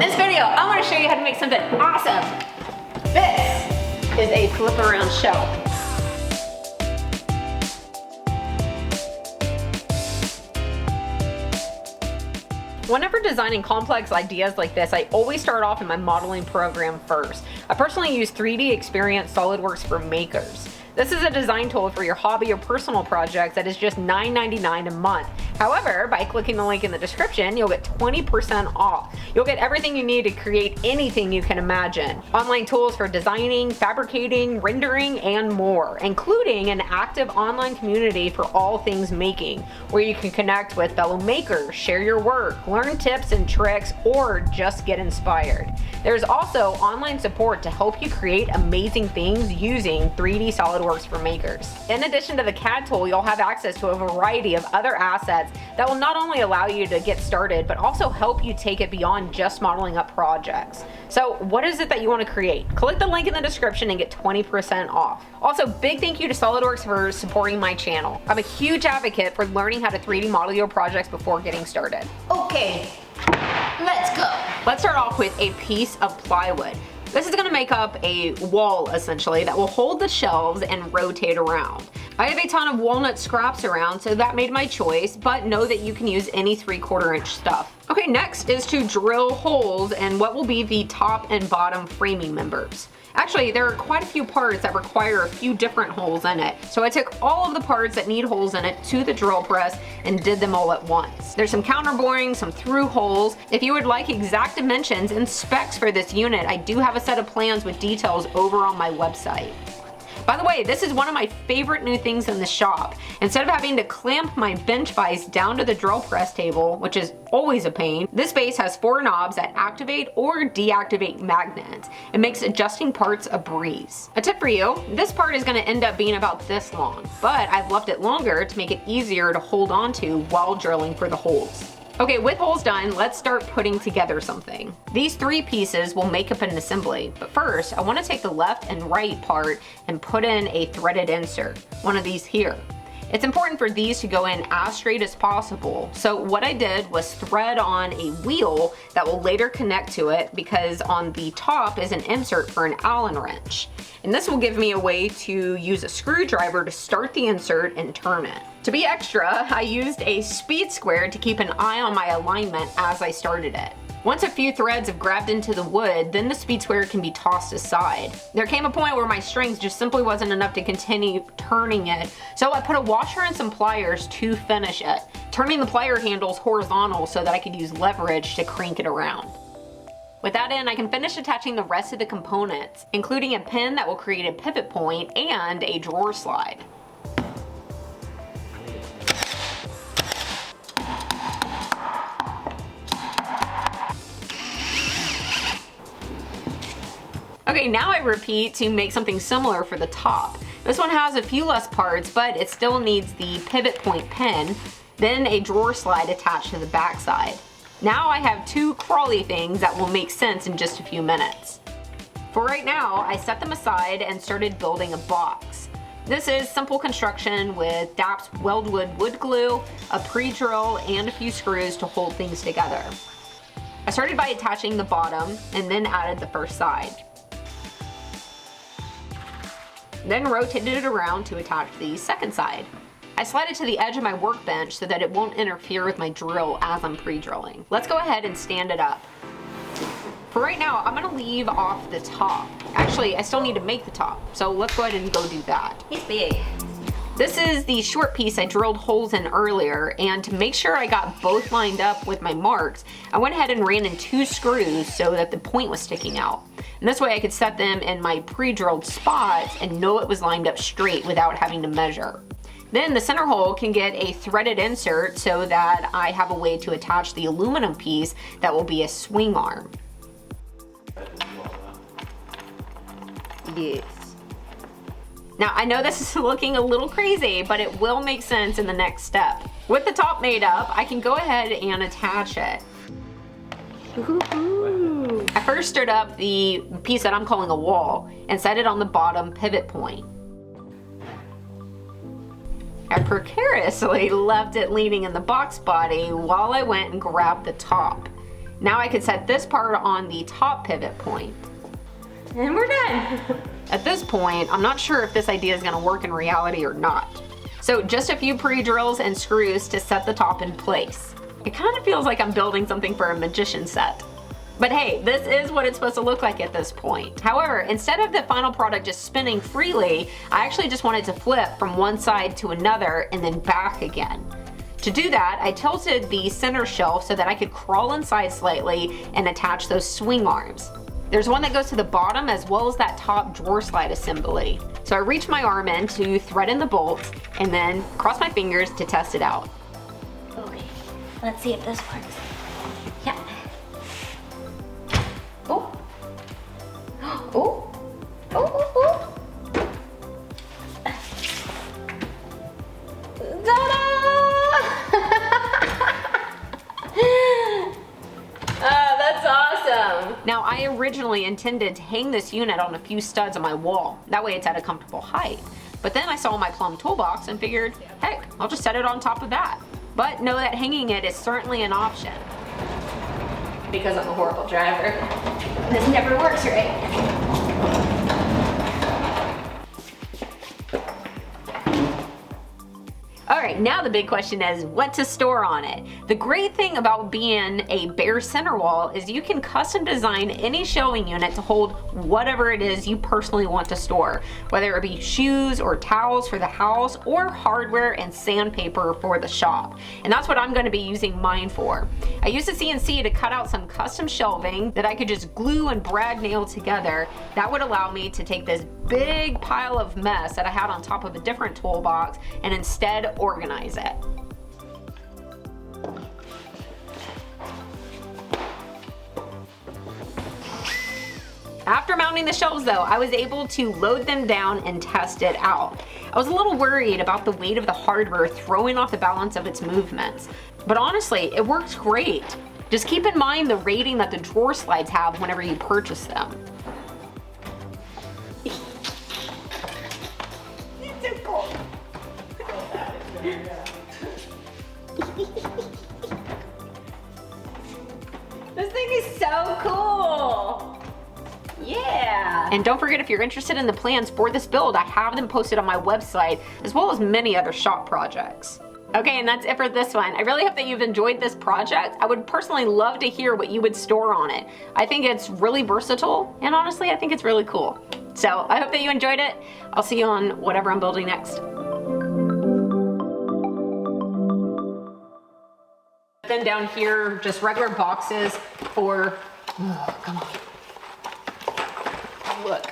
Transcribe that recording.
this video, I want to show you how to make something awesome. This is a flip around shelf. Whenever designing complex ideas like this, I always start off in my modeling program first. I personally use 3D Experience SolidWorks for makers. This is a design tool for your hobby or personal projects that is just $9.99 a month. However, by clicking the link in the description, you'll get 20% off. You'll get everything you need to create anything you can imagine. Online tools for designing, fabricating, rendering, and more, including an active online community for all things making, where you can connect with fellow makers, share your work, learn tips and tricks, or just get inspired. There's also online support to help you create amazing things using 3D SolidWorks for makers. In addition to the CAD tool, you'll have access to a variety of other assets that will not only allow you to get started, but also help you take it beyond just modeling up projects. So what is it that you want to create? Click the link in the description and get 20% off. Also, big thank you to SolidWorks for supporting my channel. I'm a huge advocate for learning how to 3D model your projects before getting started. Okay, let's go. Let's start off with a piece of plywood. This is going to make up a wall, essentially, that will hold the shelves and rotate around. I have a ton of walnut scraps around, so that made my choice, but know that you can use any 3/4 inch stuff. Okay, next is to drill holes in what will be the top and bottom framing members. Actually, there are quite a few parts that require a few different holes in it, so I took all of the parts that need holes in it to the drill press and did them all at once. There's some counterboring, some through holes. If you would like exact dimensions and specs for this unit, I do have a set of plans with details over on my website. By the way, this is one of my favorite new things in the shop. Instead of having to clamp my bench vise down to the drill press table, which is always a pain, this base has 4 knobs that activate or deactivate magnets. It makes adjusting parts a breeze. A tip for you, this part is going to end up being about this long, but I've left it longer to make it easier to hold on to while drilling for the holes. Okay, with holes done, let's start putting together something. These 3 pieces will make up an assembly, but first I want to take the left and right part and put in a threaded insert, one of these here. It's important for these to go in as straight as possible, so what I did was thread on a wheel that will later connect to it, because on the top is an insert for an Allen wrench. And this will give me a way to use a screwdriver to start the insert and turn it. To be extra, I used a speed square to keep an eye on my alignment as I started it. Once a few threads have grabbed into the wood, then the speed square can be tossed aside. There came a point where my strength just simply wasn't enough to continue turning it, so I put a washer and some pliers to finish it, turning the plier handles horizontal so that I could use leverage to crank it around. With that in, I can finish attaching the rest of the components, including a pin that will create a pivot point and a drawer slide. Okay, now I repeat to make something similar for the top. This one has a few less parts, but it still needs the pivot point pin, then a drawer slide attached to the back side. Now I have 2 crawly things that will make sense in just a few minutes. For right now, I set them aside and started building a box. This is simple construction with DAP's Weldwood wood glue, a pre-drill, and a few screws to hold things together. I started by attaching the bottom and then added the first side. Then rotated it around to attach the second side. I slide it to the edge of my workbench so that it won't interfere with my drill as I'm pre-drilling. Let's go ahead and stand it up. For right now, I'm gonna leave off the top. Actually, I still need to make the top, so let's go ahead and go do that. It's big. This is the short piece I drilled holes in earlier, and to make sure I got both lined up with my marks, I went ahead and ran in 2 screws so that the point was sticking out. And this way I could set them in my pre-drilled spots and know it was lined up straight without having to measure. Then the center hole can get a threaded insert so that I have a way to attach the aluminum piece that will be a swing arm. Yes. Now I know this is looking a little crazy, but it will make sense in the next step. With the top made up, I can go ahead and attach it. Ooh. I first stood up the piece that I'm calling a wall and set it on the bottom pivot point. I precariously left it leaning in the box body while I went and grabbed the top. Now I could set this part on the top pivot point. And we're done. At this point, I'm not sure if this idea is gonna work in reality or not. So just a few pre-drills and screws to set the top in place. It kind of feels like I'm building something for a magician set. But hey, this is what it's supposed to look like at this point. However, instead of the final product just spinning freely, I actually just wanted to flip from one side to another and then back again. To do that, I tilted the center shelf so that I could crawl inside slightly and attach those swing arms. There's one that goes to the bottom as well as that top drawer slide assembly. So I reach my arm in to thread in the bolts and then cross my fingers to test it out. Okay, let's see if this works. Yeah. Oh. Oh. Oh, oh, oh. That's awesome. Now I originally intended to hang this unit on a few studs on my wall. That way it's at a comfortable height. But then I saw my plum toolbox and figured, heck, I'll just set it on top of that. But know that hanging it is certainly an option. Because I'm a horrible driver. This never works, right? Alright, now the big question is what to store on it. The great thing about being a bare center wall is you can custom design any shelving unit to hold whatever it is you personally want to store, whether it be shoes or towels for the house or hardware and sandpaper for the shop. And that's what I'm going to be using mine for. I used a CNC to cut out some custom shelving that I could just glue and brad nail together. That would allow me to take this big pile of mess that I had on top of a different toolbox and instead organize it. After mounting the shelves though, I was able to load them down and test it out. I was a little worried about the weight of the hardware throwing off the balance of its movements, but honestly, it worked great. Just keep in mind the rating that the drawer slides have whenever you purchase them. This thing is so cool! Yeah! And don't forget, if you're interested in the plans for this build, I have them posted on my website, as well as many other shop projects. Okay, and that's it for this one. I really hope that you've enjoyed this project. I would personally love to hear what you would store on it. I think it's really versatile, and honestly, I think it's really cool. So I hope that you enjoyed it. I'll see you on whatever I'm building next. Then down here, just regular boxes for, oh, come on. Look.